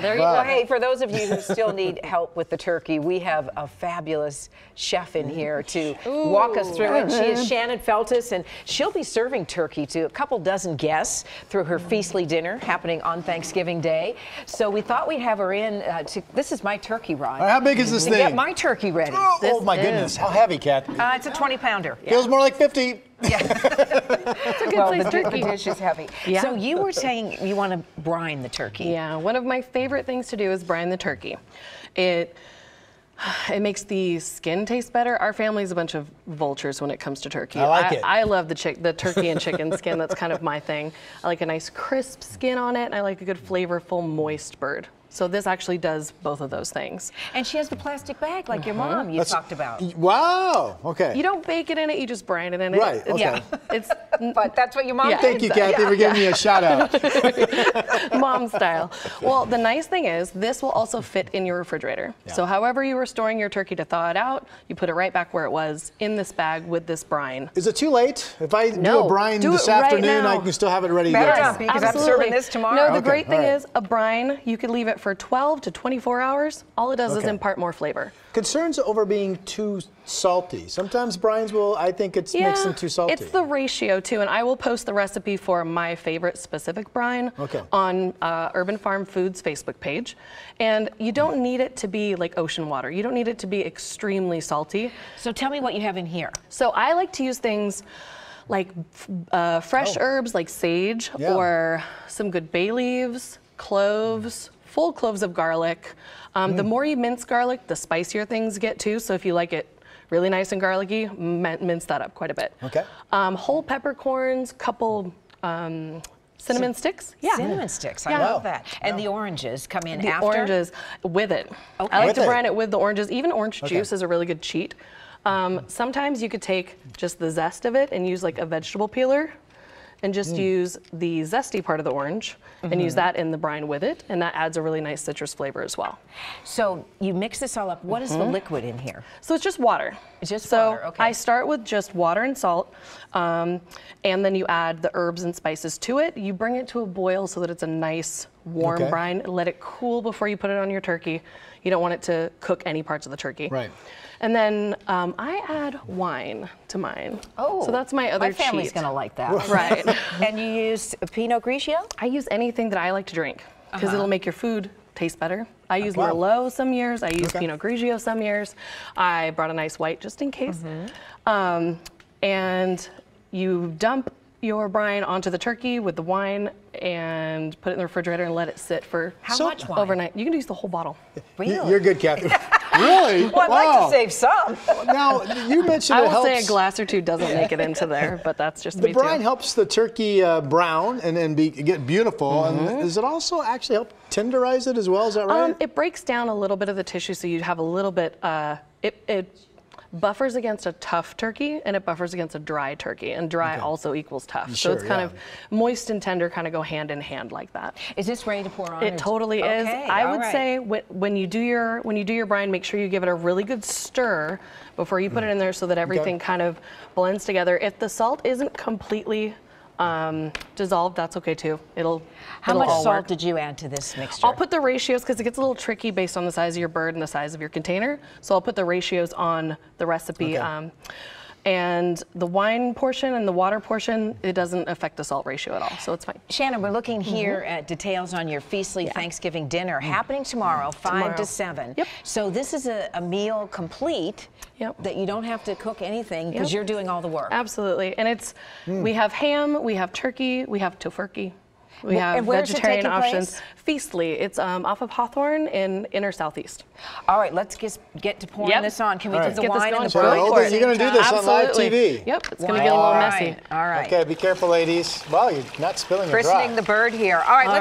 There you go. Well, hey, for those of you who still need help with the turkey, we have a fabulous chef in here to walk us through it. She is Shannon Feltus, and she'll be serving turkey to a couple dozen guests through her Feastly dinner happening on Thanksgiving Day. So we thought we'd have her in. This is my turkey rod. How big is this thing? Get my turkey ready. Oh my goodness. How heavy, Kathy? It's a 20-pounder. Feels more like 50. Yeah. It's a good size turkey. The dish is heavy. Yeah. So you were saying you want to brine the turkey. Yeah, one of my favorite things to do is brine the turkey. It makes the skin taste better. Our family's a bunch of vultures when it comes to turkey. I like it. I love the turkey and chicken skin. That's kind of my thing. I like a nice crisp skin on it, and I like a good flavorful, moist bird. So this actually does both of those things. And she has the plastic bag like your mom you talked about. Wow. Okay. You don't bake it in it, you just brine it in it. Right. Okay. Yeah. But that's what your mom did. Thank you, Kathy, for giving me a shout out. Mom style. Well, the nice thing is this will also fit in your refrigerator. Yeah. So however you were storing your turkey to thaw it out, you put it right back where it was in this bag with this brine. Is it too late? If I do a brine do this it right afternoon, now. I can still have it ready to Better go. not, because Absolutely. I'm serving this tomorrow. No, the Okay, great thing all right. is a brine, you could leave it for 12 to 24 hours. All it does is impart more flavor. Concerns over being too salty. Sometimes brines will, I think it makes them too salty. It's the ratio too, and I will post the recipe for my favorite specific brine on Urban Farm Foods Facebook page. And you don't need it to be like ocean water. You don't need it to be extremely salty. So tell me what you have in here. So I like to use things like fresh herbs like sage or some good bay leaves, cloves, full cloves of garlic. The more you mince garlic, the spicier things get too. So if you like it really nice and garlicky, mince that up quite a bit. Okay. Whole peppercorns, couple cinnamon sticks. Yeah. Cinnamon sticks, I love that. And the oranges come in The after? oranges with it. Okay. I like to brine it with the oranges. Even orange juice is a really good cheat. Sometimes you could take just the zest of it and use like a vegetable peeler and just use the zesty part of the orange and use that in the brine with it, and that adds a really nice citrus flavor as well. So you mix this all up. What is the liquid in here? So it's just water. It's just so water, okay. I start with just water and salt, and then you add the herbs and spices to it. You bring it to a boil so that it's a nice warm brine. Let it cool before you put it on your turkey. You don't want it to cook any parts of the turkey. Right. And then I add wine to mine. Oh, so that's my other my family's cheat. going to like that. Right. And you use Pinot Grigio? I use anything that I like to drink because it'll make your food taste better. I use Merlot some years. I use Pinot Grigio some years. I brought a nice white just in case. And you dump your brine onto the turkey with the wine and put it in the refrigerator and let it sit for How much wine? overnight. You can use the whole bottle. Really? You're good, Kathy. Really? Well, I'd like to save some. Now, you mentioned I it will helps. say a glass or two doesn't make it into there, but that's just The me brine too. helps the turkey brown and get beautiful. And does it also actually help tenderize it as well? Is that right? It breaks down a little bit of the tissue, so you have a little bit. It buffers against a tough turkey, and it buffers against a dry turkey, and dry also equals tough. So Sure, it's kind of moist and tender, kind of go hand in hand like that. Is this ready to pour on? It totally is. I would say when you do your brine, make sure you give it a really good stir before you put it in there, so that everything kind of blends together. If the salt isn't completely dissolved, that's okay too. How much all salt work. did you add to this mixture? I'll put the ratios because it gets a little tricky based on the size of your bird and the size of your container. So I'll put the ratios on the recipe. And the wine portion and the water portion, it doesn't affect the salt ratio at all, so it's fine. Shannon, we're looking here at details on your Feastly Thanksgiving dinner happening tomorrow, 5 to 7. Yep. So this is a meal complete that you don't have to cook anything because you're doing all the work. Absolutely, and it's we have ham, we have turkey, we have tofurkey. We have and where's it vegetarian taking options. place? Feastly, it's off of Hawthorne in inner southeast. All right, let's get to pouring this on. Can we do the Get this wine and going. the So brine? you're going to do this on live Absolutely. TV? Yep, it's going to get a little messy. All right. Okay, be careful, ladies. Well, you're not spilling it dry. Christening the bird here. All right, let's